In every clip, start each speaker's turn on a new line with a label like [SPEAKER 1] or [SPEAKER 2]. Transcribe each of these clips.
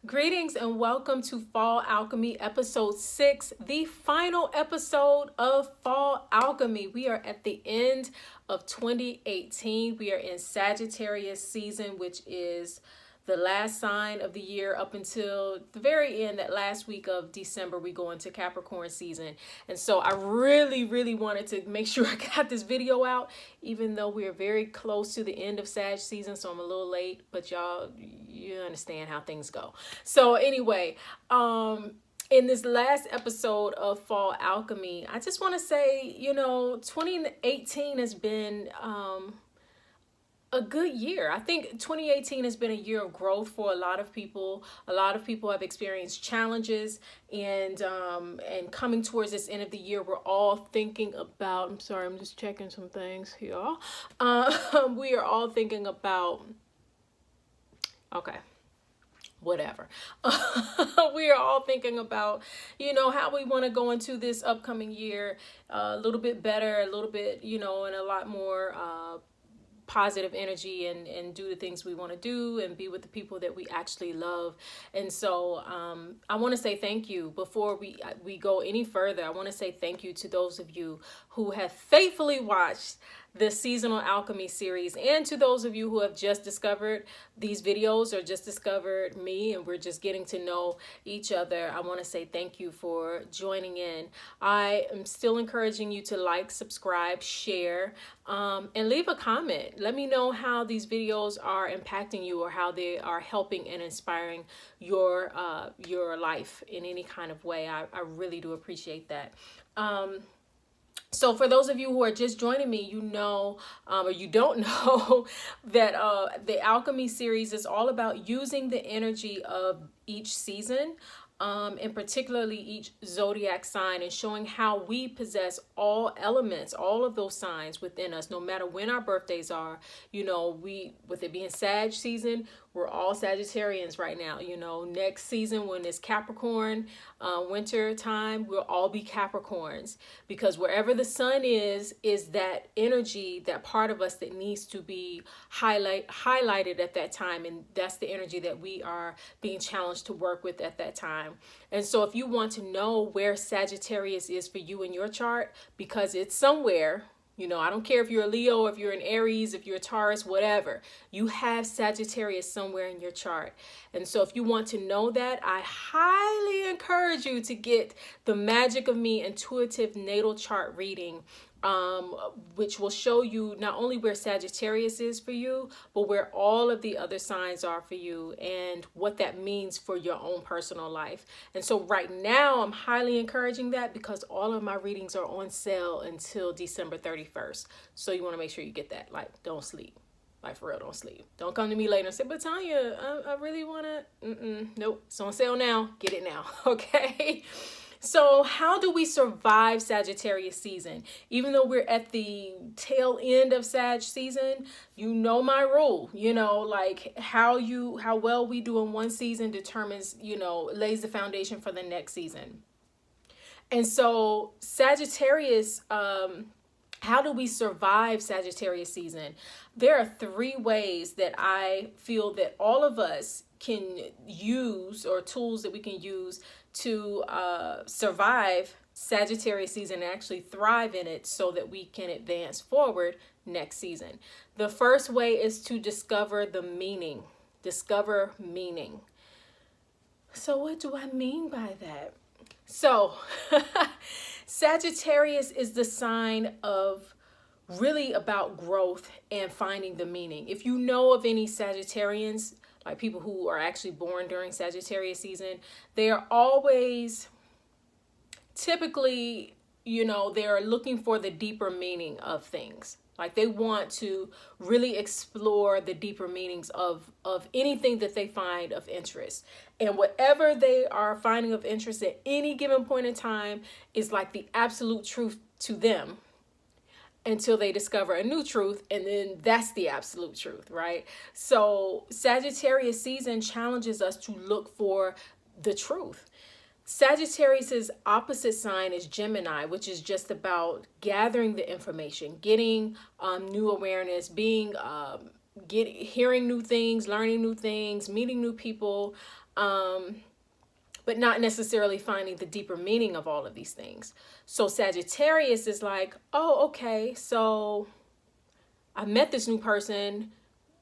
[SPEAKER 1] Greetings and welcome to Fall Alchemy episode 6, the final episode of Fall Alchemy. We are at the end of 2018. We are in Sagittarius season, which is the last sign of the year up until the very end. That last week of December, we go into Capricorn season. And so I really wanted to make sure I got this video out, even though we are very close to the end of Sag season. So I'm a little late, but y'all, you understand how things go. So anyway, in this last episode of Fall Alchemy, I just want to say, 2018 has been a good year. I think 2018 has been a year of growth for a lot of people. A lot of people have experienced challenges, and coming towards this end of the year, we're all thinking about, I'm sorry, I'm just checking some things here. We are all thinking about, okay, whatever. We are all thinking about, how we want to go into this upcoming year a little bit better, a little bit, and a lot more positive energy and do the things we want to do and be with the people that we actually love. And so I want to say thank you. Before we go any further, I want to say thank you to those of you who have faithfully watched the seasonal alchemy series, and to those of you who have just discovered these videos or just discovered me and we're just getting to know each other. I want to say thank you for joining in. I am still encouraging you to like, subscribe, share, and leave a comment. Let me know how these videos are impacting you or how they are helping and inspiring your life in any kind of way. I really do appreciate that. So for those of you who are just joining me, or you don't know, that the Alchemy series is all about using the energy of each season, and particularly each zodiac sign, and showing how we possess all elements, all of those signs within us, no matter when our birthdays are. With it being Sag season, we're all Sagittarians right now. Next season, when it's Capricorn winter time, we'll all be Capricorns, because wherever the sun is that energy, that part of us that needs to be highlighted at that time. And that's the energy that we are being challenged to work with at that time. And so if you want to know where Sagittarius is for you in your chart, because it's somewhere, I don't care if you're a Leo, if you're an Aries, if you're a Taurus, whatever. You have Sagittarius somewhere in your chart. And so if you want to know that, I highly encourage you to get the Magic of Me intuitive natal chart reading, which will show you not only where Sagittarius is for you, but where all of the other signs are for you and what that means for your own personal life. And so right now, I'm highly encouraging that, because all of my readings are on sale until December 31st. So you want to make sure you get that. Like, don't sleep. Like, for real, don't sleep. Don't come to me later and say, but Tonya, I really want to. Nope, it's on sale now. Get it now. Okay. So how do we survive Sagittarius season? Even though we're at the tail end of Sag season, my rule, like how well we do in one season determines, lays the foundation for the next season. And so Sagittarius, how do we survive Sagittarius season? There are 3 ways that I feel that all of us can use, or tools that we can use to survive Sagittarius season and actually thrive in it, so that we can advance forward next season. The first way is to discover the meaning. Discover meaning. So what do I mean by that? So Sagittarius is the sign of really about growth and finding the meaning. If you know of any Sagittarians, like people who are actually born during Sagittarius season, they are always typically, they're looking for the deeper meaning of things. Like, they want to really explore the deeper meanings of anything that they find of interest. And whatever they are finding of interest at any given point in time is like the absolute truth to them, until they discover a new truth, and then that's the absolute truth, right? So Sagittarius season challenges us to look for the truth. Sagittarius's opposite sign is Gemini, which is just about gathering the information, getting new awareness, being hearing new things, learning new things, meeting new people, but not necessarily finding the deeper meaning of all of these things. So Sagittarius is like, oh, okay, so I met this new person.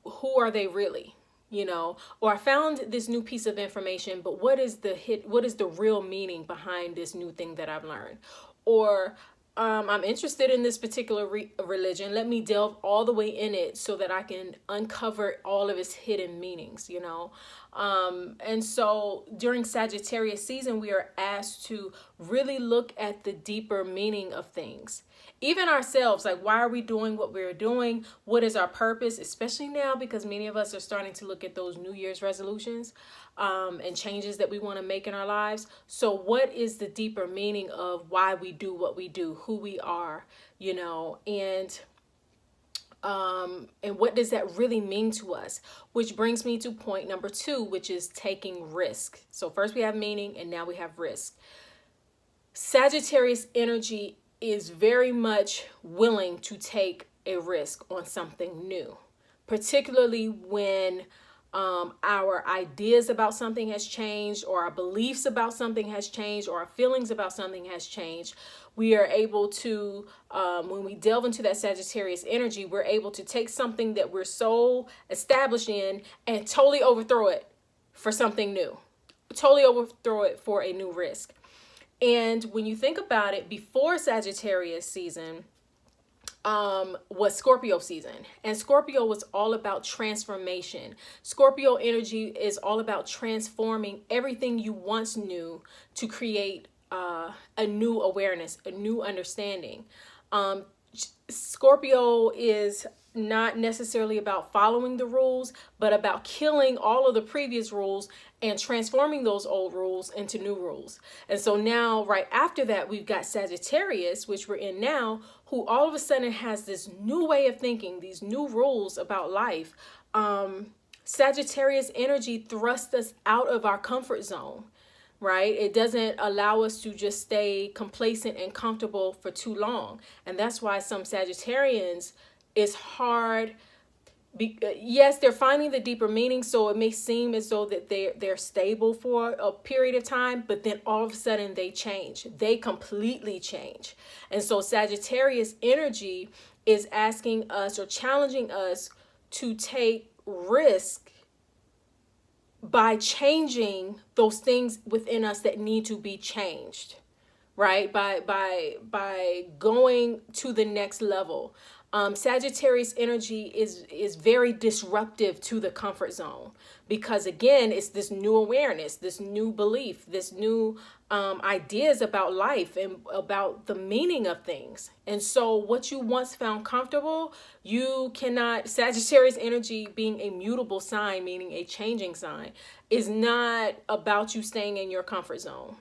[SPEAKER 1] Who are they really? You know, or I found this new piece of information, but what is the real meaning behind this new thing that I've learned? Or I'm interested in this particular religion. Let me delve all the way in it so that I can uncover all of its hidden meanings, you know? And so during Sagittarius season, we are asked to really look at the deeper meaning of things. Even ourselves, like, why are we doing what we're doing? What is our purpose? Especially now, because many of us are starting to look at those New Year's resolutions and changes that we want to make in our lives. So what is the deeper meaning of why we do what we do, who we are, you know, and what does that really mean to us? Which brings me to point number 2, which is taking risk. So first we have meaning, and now we have risk. Sagittarius energy is very much willing to take a risk on something new, particularly when our ideas about something has changed, or our beliefs about something has changed, or our feelings about something has changed. We are able to, when we delve into that Sagittarius energy, we're able to take something that we're so established in and totally overthrow it for something new, totally overthrow it for a new risk. And when you think about it, before Sagittarius season was Scorpio season, and Scorpio was all about transformation. Scorpio energy is all about transforming everything you once knew to create a new awareness, a new understanding. Scorpio is not necessarily about following the rules, but about killing all of the previous rules and transforming those old rules into new rules. And so now, right after that, we've got Sagittarius, which we're in now, who all of a sudden has this new way of thinking, these new rules about life. Sagittarius energy thrusts us out of our comfort zone, right? It doesn't allow us to just stay complacent and comfortable for too long. And that's why some Sagittarians, it's hard. Yes, they're finding the deeper meaning, so it may seem as though that they're stable for a period of time, but then all of a sudden they change. They completely change. And so Sagittarius energy is asking us or challenging us to take risk by changing those things within us that need to be changed, right? By going to the next level. Sagittarius energy is very disruptive to the comfort zone, because again, it's this new awareness, this new belief, this new ideas about life and about the meaning of things. And so what you once found comfortable, you cannot, Sagittarius energy being a mutable sign, meaning a changing sign, is not about you staying in your comfort zone.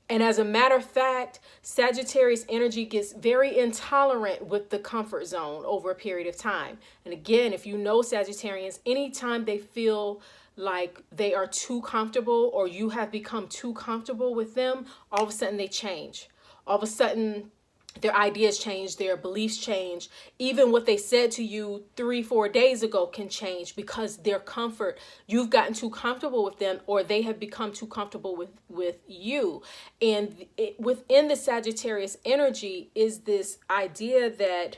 [SPEAKER 1] And as a matter of fact, Sagittarius energy gets very intolerant with the comfort zone over a period of time. And again, if you know Sagittarians, anytime they feel like they are too comfortable or you have become too comfortable with them, all of a sudden they change. All of a sudden their ideas change, their beliefs change. Even what they said to you 3-4 days ago can change because their comfort, you've gotten too comfortable with them, or they have become too comfortable with you. And within the Sagittarius energy is this idea that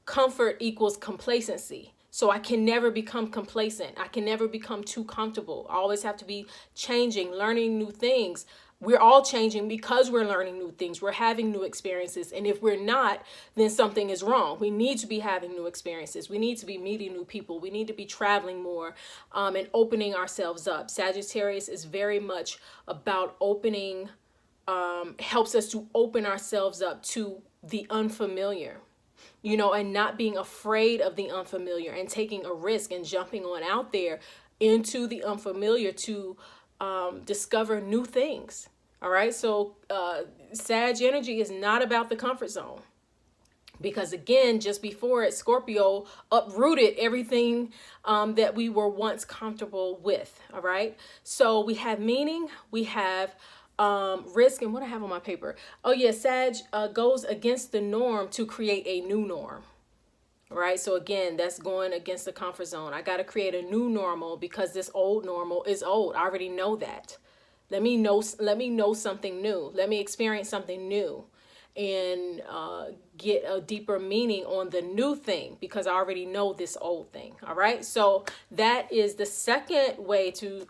[SPEAKER 1] comfort equals complacency. So I can never become complacent. I can never become too comfortable. I always have to be changing, learning new things. We're all changing because we're learning new things. We're having new experiences. And if we're not, then something is wrong. We need to be having new experiences. We need to be meeting new people. We need to be traveling more and opening ourselves up. Sagittarius is very much about opening, helps us to open ourselves up to the unfamiliar, you know, and not being afraid of the unfamiliar and taking a risk and jumping on out there into the unfamiliar to discover new things. All right. So Sag energy is not about the comfort zone, because again, just before it, Scorpio uprooted everything that we were once comfortable with. All right. So we have meaning, we have risk, and what I have on my paper. Oh yeah, Sag goes against the norm to create a new norm. right? So again, that's going against the comfort zone. I got to create a new normal because this old normal is old. I already know that. Let me know something new. Let me experience something new and get a deeper meaning on the new thing because I already know this old thing. All right. So that is the second way to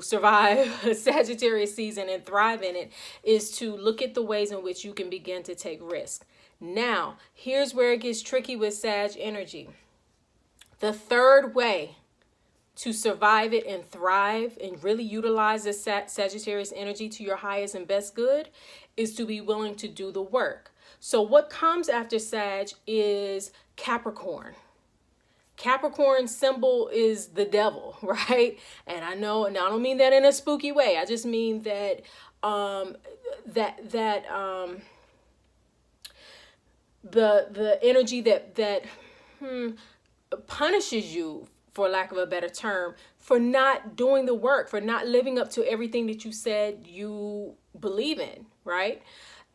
[SPEAKER 1] survive a Sagittarius season and thrive in it, is to look at the ways in which you can begin to take risk. Now, here's where it gets tricky with Sag energy. The third way to survive it and thrive and really utilize the Sagittarius energy to your highest and best good is to be willing to do the work. So what comes after Sag is Capricorn. Capricorn symbol is the devil, right? And I know, and I don't mean that in a spooky way. I just mean that the energy that punishes you, for lack of a better term, for not doing the work, for not living up to everything that you said you believe in, right?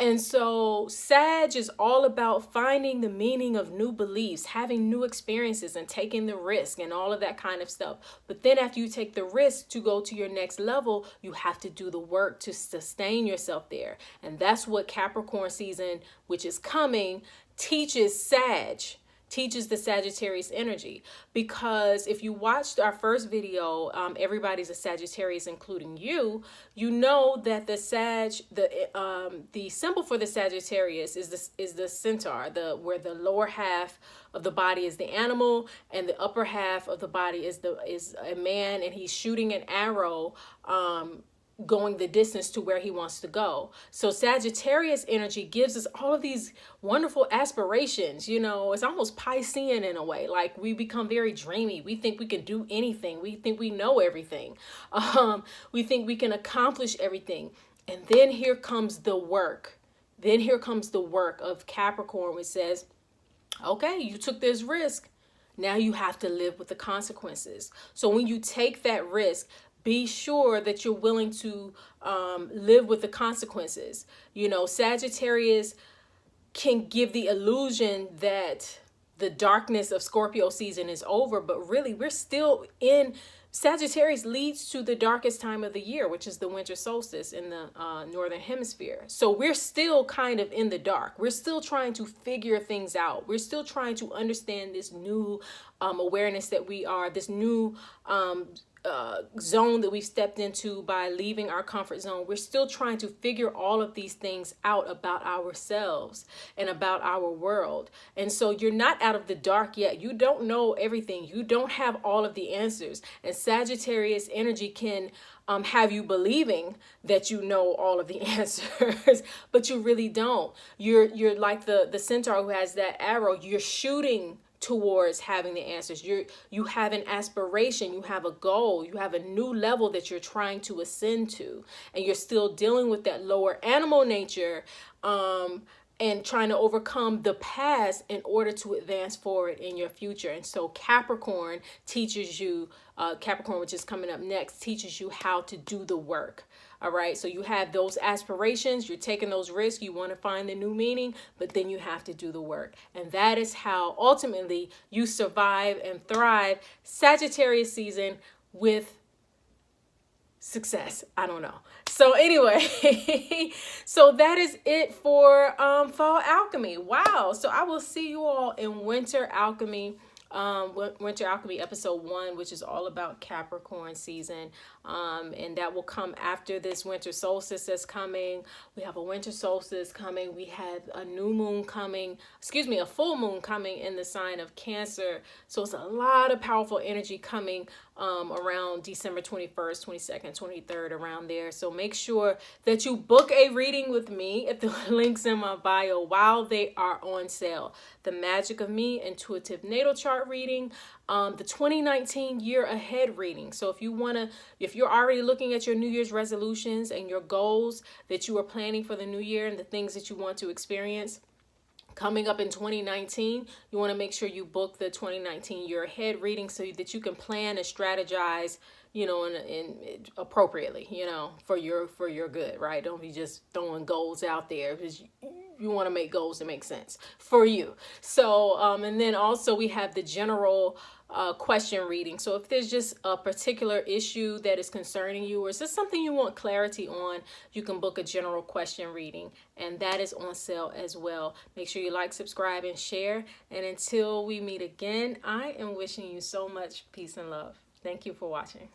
[SPEAKER 1] And so Sag is all about finding the meaning of new beliefs, having new experiences and taking the risk and all of that kind of stuff. But then after you take the risk to go to your next level, you have to do the work to sustain yourself there. And that's what Capricorn season, which is coming, teaches the Sagittarius energy. Because if you watched our first video, everybody's a Sagittarius, including you, you know that the symbol for the Sagittarius is the centaur, where the lower half of the body is the animal and the upper half of the body is a man, and he's shooting an arrow going the distance to where he wants to go. So Sagittarius energy gives us all of these wonderful aspirations. You know, it's almost Piscean in a way. Like, we become very dreamy. We think we can do anything. We think we know everything. We think we can accomplish everything. And then here comes the work. Then here comes the work of Capricorn, which says, okay, you took this risk. Now you have to live with the consequences. So when you take that risk, be sure that you're willing to live with the consequences. You know, Sagittarius can give the illusion that the darkness of Scorpio season is over, but really we're still in. Sagittarius leads to the darkest time of the year, which is the winter solstice in the northern hemisphere. So we're still kind of in the dark. We're still trying to figure things out. We're still trying to understand this new awareness that we are, this new zone that we've stepped into by leaving our comfort zone. We're still trying to figure all of these things out about ourselves and about our world. And so you're not out of the dark yet. You don't know everything. You don't have all of the answers. And Sagittarius energy can have you believing that you know all of the answers, but you really don't. You're like the centaur who has that arrow. You're shooting towards having the answers. You have an aspiration, you have a goal, you have a new level that you're trying to ascend to, and you're still dealing with that lower animal nature and trying to overcome the past in order to advance forward in your future. And so Capricorn teaches you, Capricorn, which is coming up next, teaches you how to do the work. All right. So you have those aspirations, you're taking those risks, you want to find the new meaning, but then you have to do the work. And that is how ultimately you survive and thrive Sagittarius season with success. I don't know. So anyway, so that is it for fall alchemy. Wow. So I will see you all in winter alchemy. Winter Alchemy episode 1, which is all about Capricorn season, and that will come after this winter solstice that's coming. We have a winter solstice coming. We have a new moon coming, a full moon coming in the sign of Cancer. So it's a lot of powerful energy coming around December 21st, 22nd, 23rd, around there. So make sure that you book a reading with me at the links in my bio while they are on sale. The Magic of Me Intuitive Natal Chart reading, the 2019 year ahead reading. So if you're already looking at your New Year's resolutions and your goals that you are planning for the new year and the things that you want to experience coming up in 2019, you want to make sure you book the 2019 year ahead reading so that you can plan and strategize, you know, in appropriately, you know, for your good, right? Don't be just throwing goals out there because want to make goals that make sense for you. So, and then also we have the general question reading. So if there's just a particular issue that is concerning you, or is this something you want clarity on, you can book a general question reading, and that is on sale as well. Make sure you like, subscribe, and share. And until we meet again, I am wishing you so much peace and love. Thank you for watching.